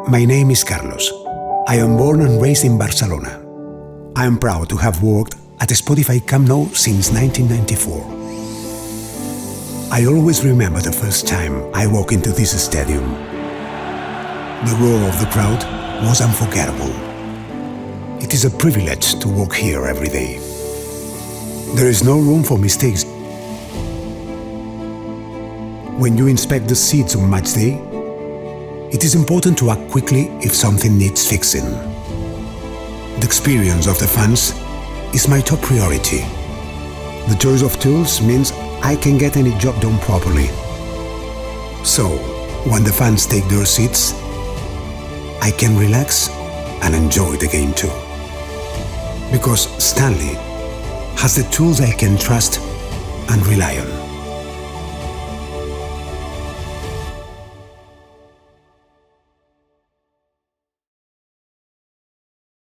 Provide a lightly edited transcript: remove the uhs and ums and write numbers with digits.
My name is Carlos. I am born and raised in Barcelona. I am proud to have worked at Spotify Camp Nou since 1994. I always remember the first time I walked into this stadium. The roar of the crowd was unforgettable. It is a privilege to walk here every day. There is no room for mistakes. When you inspect the seats on match day, it is important to act quickly if something needs fixing. The experience of the fans is my top priority. The choice of tools means I can get any job done properly. So, when the fans take their seats, I can relax and enjoy the game too. Because Stanley has the tools I can trust and rely on.